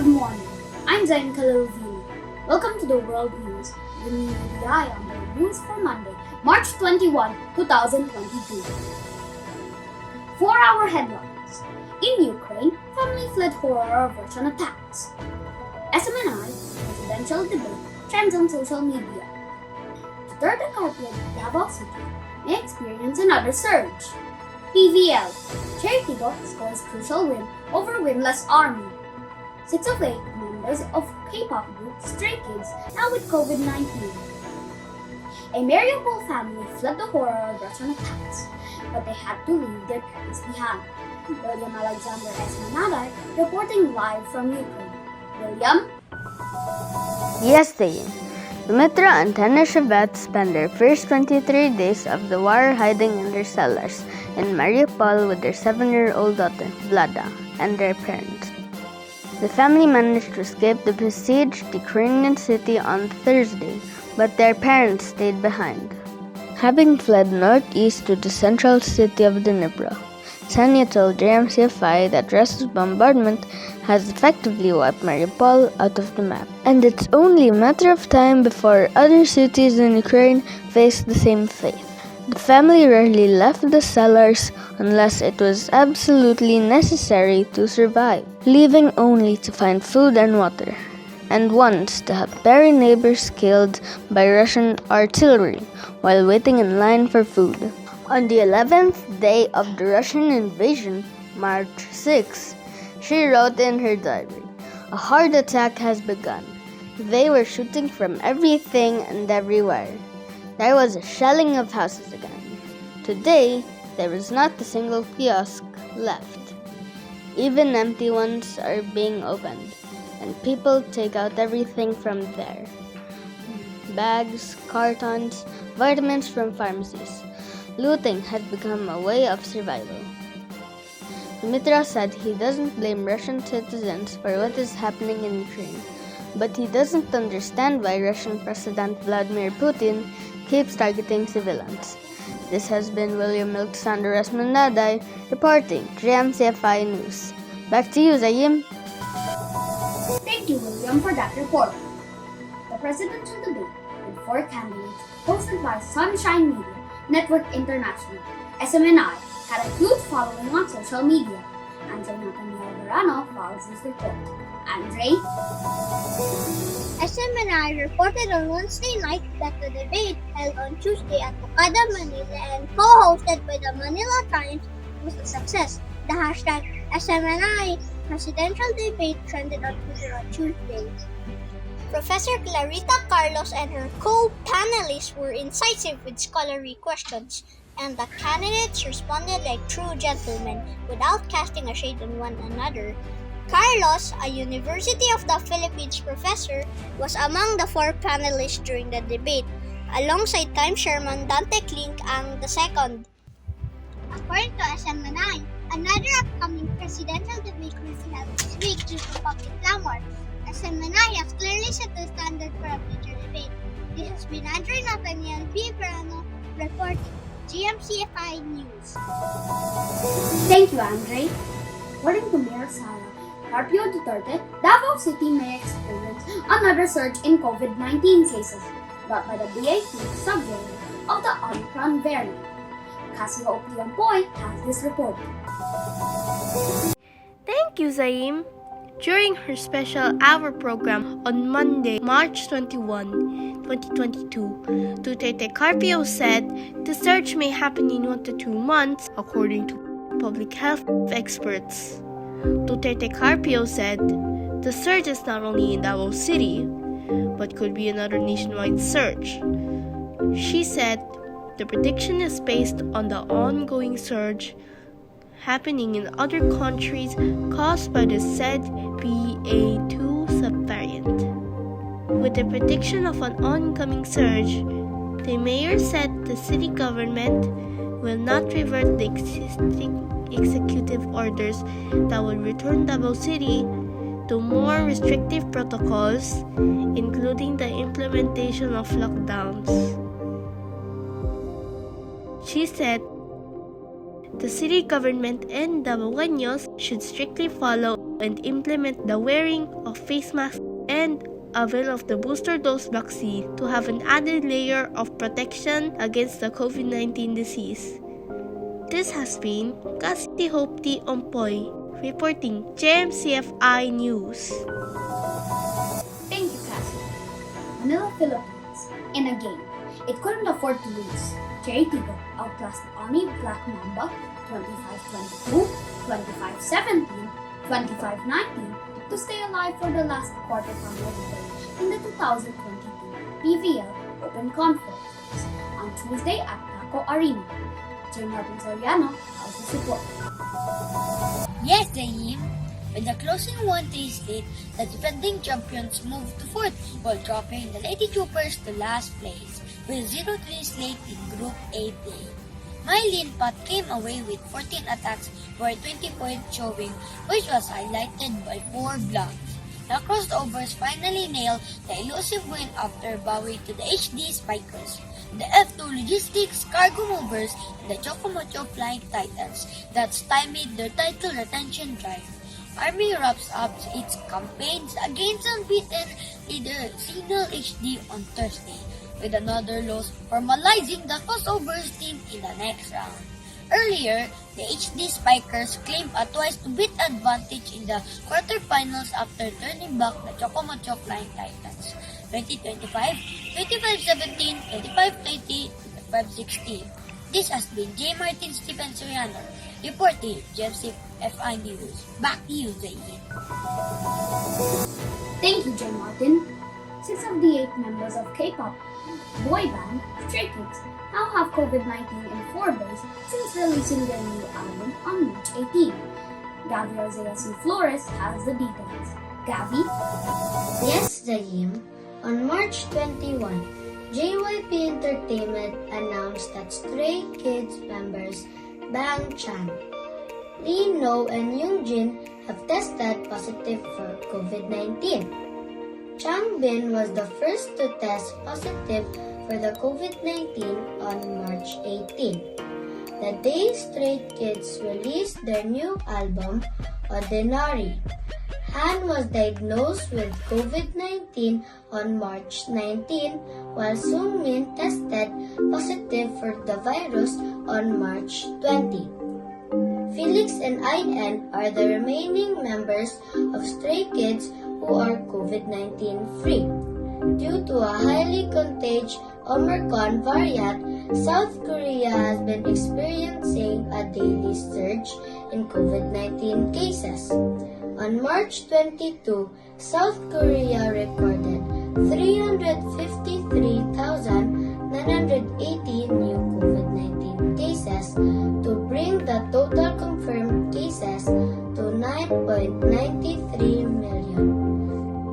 Good morning. I'm Zain Kalovini. Welcome to the World News. The media on the news for Monday, March 21, 2022. 4-hour headlines. In Ukraine, family fled horror of Russian attacks. SMNI presidential debate trends on social media. Duterte carpet Davao City may experience another surge. PVL, Charity scores crucial win over winless Army. 6 of 8 members of K-pop group Stray Kids now with COVID-19. A Mariupol family fled the horror of Russian attacks, but they had to leave their parents behind. William Alexander S. Manaday reporting live from Ukraine. William? Yes, Zayn. Dimitra and Tanya Shevet spent their first 23 days of the war hiding in their cellars in Mariupol with their 7-year-old daughter, Vlada, and their parents. The family managed to escape the besieged Ukrainian city on Thursday, but their parents stayed behind. Having fled northeast to the central city of Dnipro, Tanya told JMCFI that Russia's bombardment has effectively wiped Mariupol out of the map, and it's only a matter of time before other cities in Ukraine face the same fate. The family rarely left the cellars unless it was absolutely necessary to survive, leaving only to find food and water, and once to have their neighbors killed by Russian artillery while waiting in line for food. On the 11th day of the Russian invasion, March 6, she wrote in her diary, "A hard attack has begun. They were shooting from everything and everywhere. There was a shelling of houses again. Today, there is not a single kiosk left. Even empty ones are being opened, and people take out everything from there. Bags, cartons, vitamins from pharmacies. Looting has become a way of survival." Dimitra said he doesn't blame Russian citizens for what is happening in Ukraine, but he doesn't understand why Russian President Vladimir Putin keeps targeting civilians. This has been William Alexander Esmanaday reporting JMCFI News. Back to you, Zayim. Thank you, William, for that report. The presidential debate with 4 candidates hosted by Sunshine Media Network International, SMNI, had a huge following on social media. Andre Nathaniel Verano follows this report. Andre? SMNI reported on Wednesday night that the debate held on Tuesday at Bukada, Manila and co-hosted by the Manila Times was a success. The hashtag SMNI presidential debate trended on Twitter on Tuesday. Professor Clarita Carlos and her co-panelists were incisive with scholarly questions, and the candidates responded like true gentlemen without casting a shade on one another. Carlos, a University of the Philippines professor, was among the 4 panelists during the debate, alongside Times Chairman Dante Klink ang II. According to SMNI, another upcoming presidential debate will be held this week due to public clamor. SMNI has clearly set the standard for a future debate. This has been Andre Nathaniel B. Verano reporting, GMCFI News. Thank you, Andre. According to Mayor Sara Carpio Duterte, Davao City may experience another surge in COVID-19 cases brought by the BA2 subvariant of the Omicron variant. Cassie Hope Liampoy has this report. Thank you, Zaim. During her special hour program on Monday, March 21, 2022, Duterte Carpio said the surge may happen in 1 to 2 months, according to public health experts. Duterte Carpio said the surge is not only in Davao City, but could be another nationwide surge. She said the prediction is based on the ongoing surge happening in other countries caused by the said BA2 subvariant. With the prediction of an oncoming surge, the mayor said the city government will not revert the existing executive orders that will return Davao City to more restrictive protocols, including the implementation of lockdowns. She said the city government and Davaoeños should strictly follow and implement the wearing of face masks and avail of the booster dose vaccine to have an added layer of protection against the COVID-19 disease. This has been Cassie Hope T. Ompoy, reporting JMCFI News. Thank you, Cassie. Manila, Philippines. In a game it couldn't afford to lose, Cherry Tigre outclassed Army Black Mamba 25-22, 25-17, 25-19 to stay alive for the last quarterfinal game in the 2022 PVL Open Conference on Tuesday at Taco Arena. JMarians has the support. Yes, Zaim. With the closing 1-3 lead, the defending champions moved to 4th while dropping the Lady Troopers to last place with 0-3 slate in Group A play. Mylene Pat came away with 14 attacks for a 20-point showing, which was highlighted by 4 blocks. The crossovers finally nailed the elusive win after bowing to the HD Spikers, the F2 Logistics Cargo Movers, and the Chocomocho Flying Titans that stymied their title retention drive. Army wraps up its campaigns against unbeaten leader Signal HD on Thursday, with another loss formalizing the crossovers team in the next round. Earlier, the HD Spikers claimed a twice-to-beat advantage in the quarterfinals after turning back the Chocomocho Flying Titans 2025, 25-17, 25-20, 25-16. This has been JMarians Stephen Soriano, reporting JMCFI News. Back to you, Zayn. Thank you, J. Martin. 6 of the 8 members of K-pop boy band Stray Kids now have COVID-19 in 4 days since releasing their new album on March 18. Gavi Arzeasi Flores has the details. Gavi? Yes, Zaim. On March 21, JYP Entertainment announced that Stray Kids members Bang Chan, Lee No, and Yoongjin have tested positive for COVID-19. Changbin was the first to test positive for the COVID-19 on March 18. The day Stray Kids released their new album, Ordinary. Han was diagnosed with COVID-19 on March 19, while Seungmin tested positive for the virus on March 20. Felix and IN are the remaining members of Stray Kids who are COVID-19 free. Due to a highly contagious Omicron variant, South Korea has been experiencing a daily surge in COVID-19 cases. On March 22, South Korea recorded 353,980 new COVID-19 cases to bring the total confirmed cases to 9.93 million.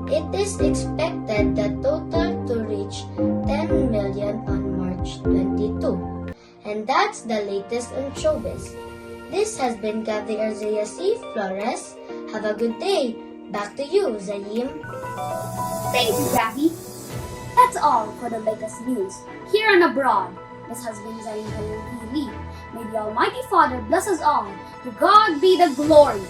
It is expected the total to reach 10 million on March 22. And that's the latest on showbiz. This has been Gavi Arzeasi Flores. Have a good day. Back to you, Zaim. Thank you, Gavi. That's all for the latest news here and abroad. This has been Zain Lee. May the Almighty Father bless us all. To God be the glory.